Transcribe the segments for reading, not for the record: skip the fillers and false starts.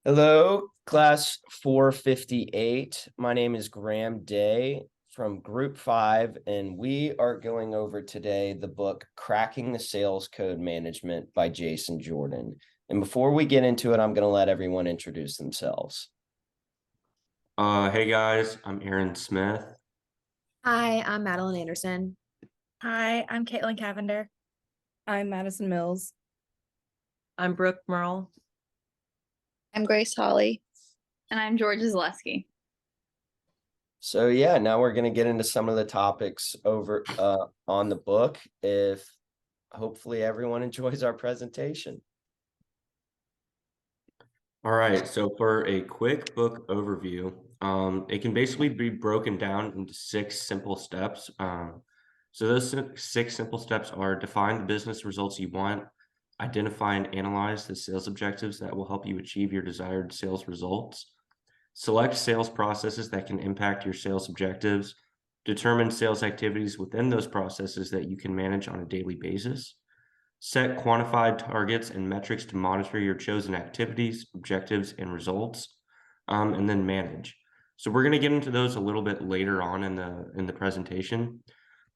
Hello, class 458. My name is Graham Day from Group 5, and we are going over today the book Cracking the Sales Code Management by Jason Jordan. And before we get into it, I'm going to let everyone introduce themselves. Hey guys, I'm Aaron Smith. Hi, I'm Madeline Anderson. Hi, I'm Caitlin Cavender. I'm Madison Mills. I'm Brooke Merle. I'm Grace Holly. And I'm Georgia Zaleski. So yeah, now we're going to get into some of the topics over on the book. If hopefully everyone enjoys our presentation. All right, so for a quick book overview, it can basically be broken down into 6 simple steps. So those 6 simple steps are: define the business results you want, identify and analyze the sales objectives that will help you achieve your desired sales results, select sales processes that can impact your sales objectives, determine sales activities within those processes that you can manage on a daily basis, set quantified targets and metrics to monitor your chosen activities, objectives, and results, and then manage. So we're going to get into those a little bit later on in the presentation.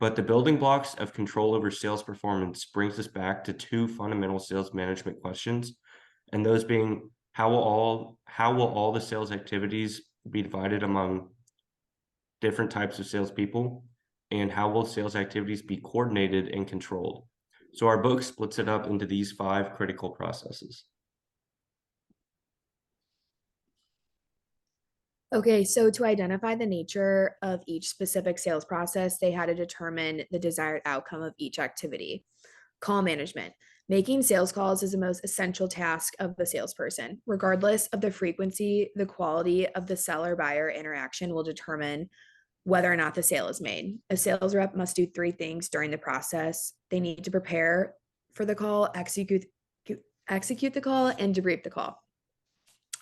But the building blocks of control over sales performance brings us back to 2 fundamental sales management questions, and those being how will all the sales activities be divided among different types of salespeople, and how will sales activities be coordinated and controlled? So our book splits it up into these 5 critical processes. Okay, so to identify the nature of each specific sales process, they had to determine the desired outcome of each activity. Call management. Making sales calls is the most essential task of the salesperson. Regardless of the frequency, the quality of the seller-buyer interaction will determine whether or not the sale is made. A sales rep must do 3 things during the process. They need to prepare for the call, execute the call, and debrief the call.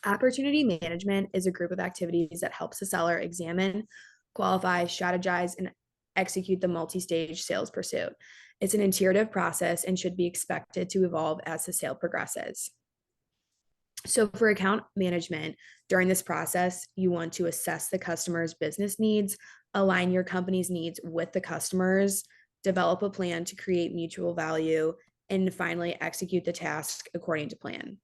Opportunity management is a group of activities that helps the seller examine, qualify, strategize, and execute the multi-stage sales pursuit. It's an iterative process and should be expected to evolve as the sale progresses. So for account management, during this process, you want to assess the customer's business needs, align your company's needs with the customers, develop a plan to create mutual value, and finally execute the task according to plan.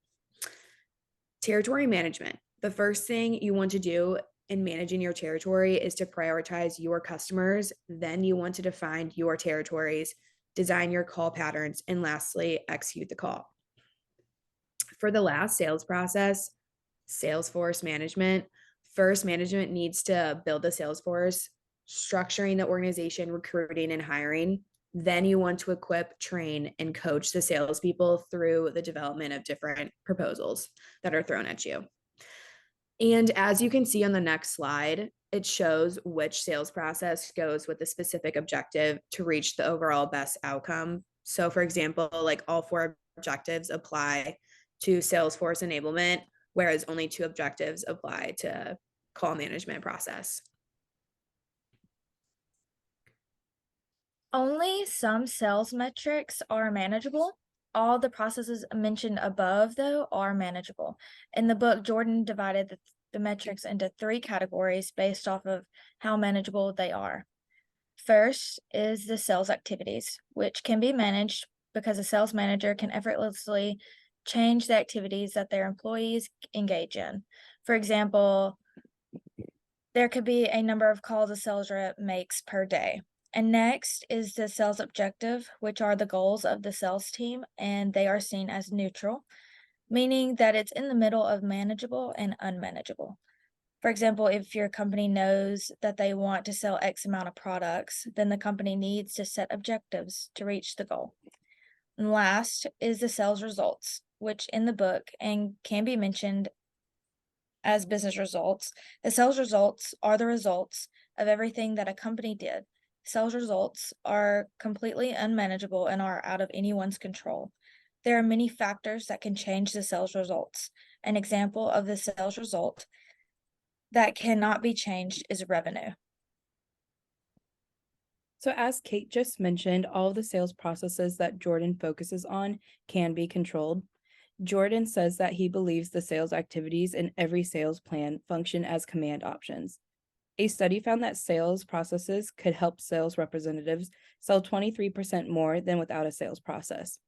Territory management. The first thing you want to do in managing your territory is to prioritize your customers. Then you want to define your territories, design your call patterns, and lastly, execute the call. For the last sales process, Salesforce management. First, management needs to build the Salesforce, structuring the organization, recruiting, and hiring. Then you want to equip, train, and coach the salespeople through the development of different proposals that are thrown at you. And as you can see on the next slide, it shows which sales process goes with a specific objective to reach the overall best outcome. So for example, like all 4 objectives apply to Salesforce enablement, whereas only 2 objectives apply to call management process. Only some sales metrics are manageable. All the processes mentioned above, though, are manageable. In the book, Jordan divided the metrics into 3 categories based off of how manageable they are. First is the sales activities, which can be managed because a sales manager can effortlessly change the activities that their employees engage in. For example, there could be a number of calls a sales rep makes per day. And next is the sales objective, which are the goals of the sales team, and they are seen as neutral, meaning that it's in the middle of manageable and unmanageable. For example, if your company knows that they want to sell X amount of products, then the company needs to set objectives to reach the goal. And last is the sales results, which in the book and can be mentioned as business results. The sales results are the results of everything that a company did. Sales results are completely unmanageable and are out of anyone's control. There are many factors that can change the sales results. An example of the sales result that cannot be changed is revenue. So as Kate just mentioned, all of the sales processes that Jordan focuses on can be controlled. Jordan says that he believes the sales activities in every sales plan function as command options. A study found that sales processes could help sales representatives sell 23% more than without a sales process.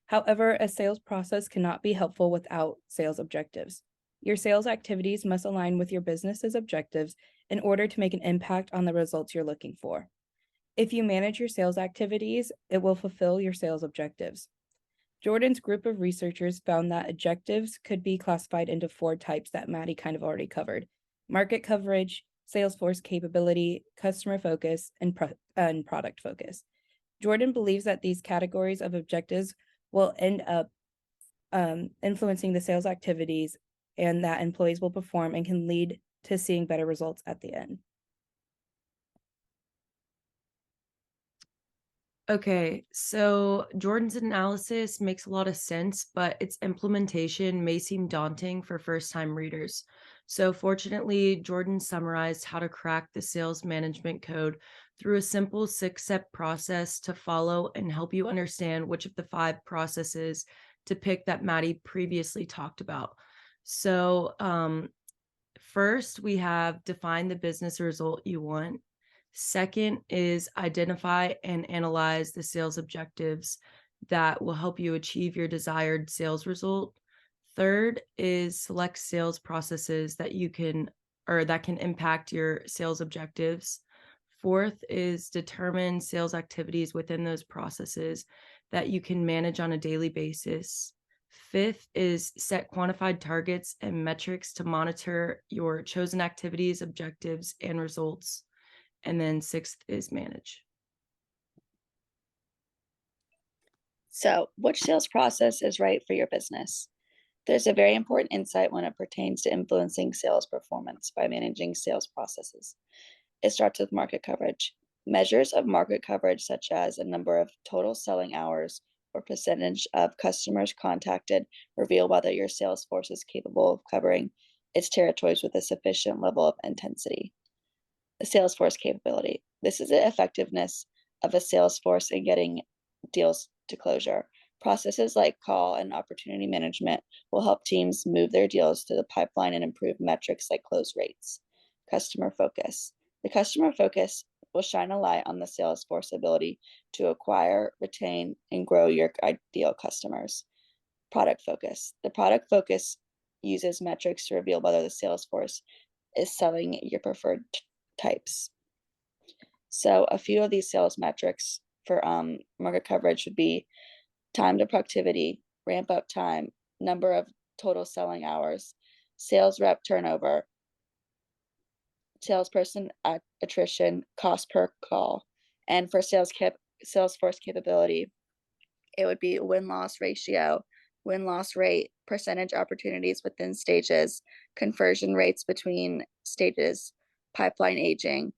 However, a sales process cannot be helpful without sales objectives. Your sales activities must align with your business's objectives in order to make an impact on the results you're looking for. If you manage your sales activities, it will fulfill your sales objectives. Jordan's group of researchers found that objectives could be classified into 4 types that Maddie kind of already covered: market coverage, Salesforce capability, customer focus, and product focus. Jordan believes that these categories of objectives will end up influencing the sales activities and that employees will perform and can lead to seeing better results at the end. Okay, so Jordan's analysis makes a lot of sense, but its implementation may seem daunting for first-time readers. So fortunately, Jordan summarized how to crack the sales management code through a simple 6-step process to follow and help you understand which of the 5 processes to pick that Maddie previously talked about. So first, we have define the business result you want. Second is identify and analyze the sales objectives that will help you achieve your desired sales result. Third is select sales processes that can impact your sales objectives. Fourth is determine sales activities within those processes that you can manage on a daily basis. Fifth is set quantified targets and metrics to monitor your chosen activities, objectives, and results. And then 6th is manage. So, which sales process is right for your business? There's a very important insight when it pertains to influencing sales performance by managing sales processes. It starts with market coverage. Measures of market coverage, such as a number of total selling hours or percentage of customers contacted, reveal whether your sales force is capable of covering its territories with a sufficient level of intensity. The sales force capability. This is the effectiveness of a sales force in getting deals to closure. Processes like call and opportunity management will help teams move their deals to the pipeline and improve metrics like close rates. Customer focus. The customer focus will shine a light on the sales force ability to acquire, retain, and grow your ideal customers. Product focus. The product focus uses metrics to reveal whether the sales force is selling your preferred types. So a few of these sales metrics for market coverage would be time to productivity, ramp up time, number of total selling hours, sales rep turnover, salesperson attrition, cost per call. And for sales force capability, it would be win-loss ratio, win-loss rate, percentage opportunities within stages, conversion rates between stages, pipeline aging,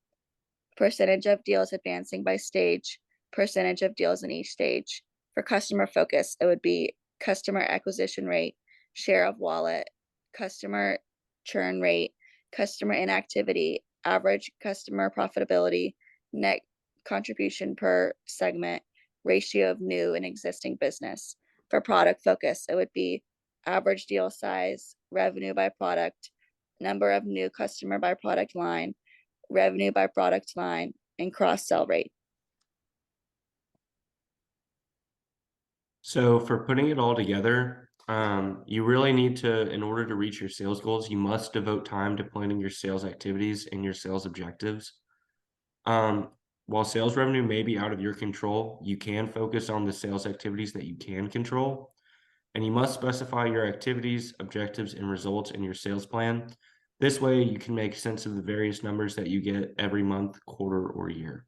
percentage of deals advancing by stage, percentage of deals in each stage. For customer focus, it would be customer acquisition rate, share of wallet, customer churn rate, customer inactivity, average customer profitability, net contribution per segment, ratio of new and existing business. For product focus, it would be average deal size, revenue by product, number of new customer by product line, revenue by product line, and cross-sell rate. So for putting it all together, you really need to, in order to reach your sales goals, you must devote time to planning your sales activities and your sales objectives. While sales revenue may be out of your control, you can focus on the sales activities that you can control. And you must specify your activities, objectives, and results in your sales plan. This way, you can make sense of the various numbers that you get every month, quarter, or year.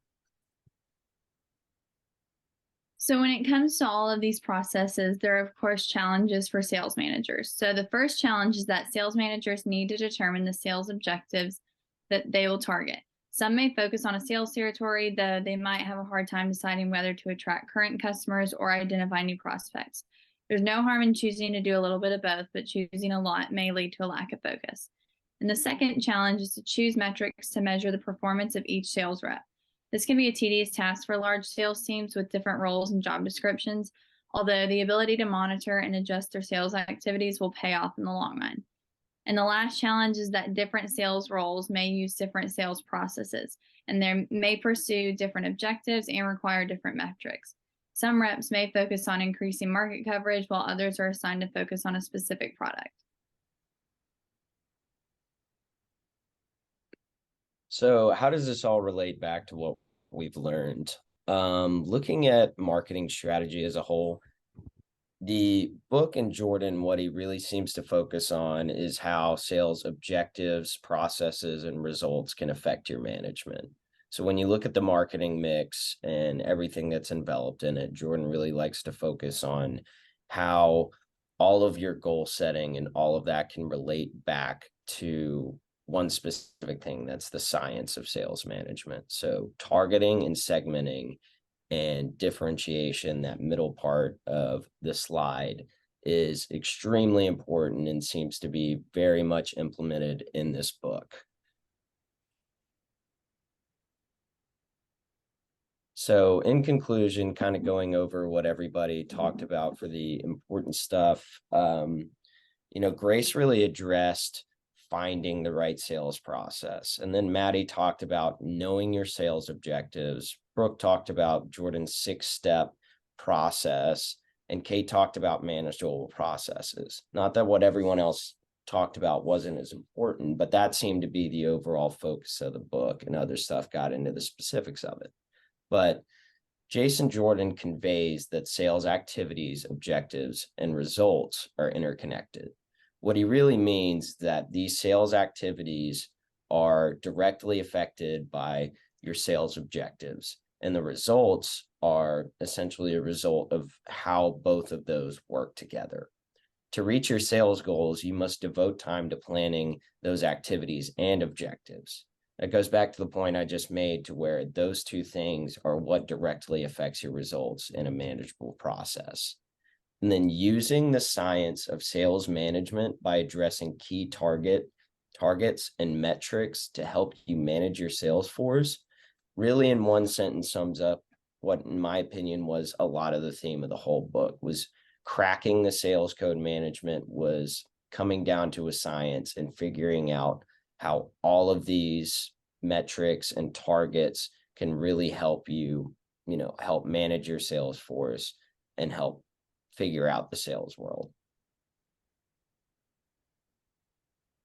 So when it comes to all of these processes, there are, of course, challenges for sales managers. So the first challenge is that sales managers need to determine the sales objectives that they will target. Some may focus on a sales territory, though they might have a hard time deciding whether to attract current customers or identify new prospects. There's no harm in choosing to do a little bit of both, but choosing a lot may lead to a lack of focus. And the second challenge is to choose metrics to measure the performance of each sales rep. This can be a tedious task for large sales teams with different roles and job descriptions. although the ability to monitor and adjust their sales activities will pay off in the long run. And the last challenge is that different sales roles may use different sales processes, and they may pursue different objectives and require different metrics. Some reps may focus on increasing market coverage, while others are assigned to focus on a specific product. So how does this all relate back to what we've learned? Looking at marketing strategy as a whole, the book and Jordan, what he really seems to focus on is how sales objectives, processes, and results can affect your management. So when you look at the marketing mix and everything that's enveloped in it, Jordan really likes to focus on how all of your goal setting and all of that can relate back to one specific thing. That's the science of sales management. So targeting and segmenting and differentiation, that middle part of the slide, is extremely important and seems to be very much implemented in this book. So in conclusion, kind of going over what everybody talked about for the important stuff, Grace really addressed finding the right sales process. And then Maddie talked about knowing your sales objectives. Brooke talked about Jordan's 6-step process, and Kate talked about manageable processes. Not that what everyone else talked about wasn't as important, but that seemed to be the overall focus of the book, and other stuff got into the specifics of it. But Jason Jordan conveys that sales activities, objectives, and results are interconnected. What he really means that these sales activities are directly affected by your sales objectives, and the results are essentially a result of how both of those work together. To reach your sales goals, you must devote time to planning those activities and objectives. That goes back to the point I just made, to where those two things are what directly affects your results in a manageable process. And then using the science of sales management by addressing key targets and metrics to help you manage your sales force, really in one sentence sums up what, in my opinion, was a lot of the theme of the whole book. Was cracking the sales code management was coming down to a science and figuring out how all of these metrics and targets can really help you, help manage your sales force and help figure out the sales world.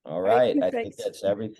All right. I think that's everything.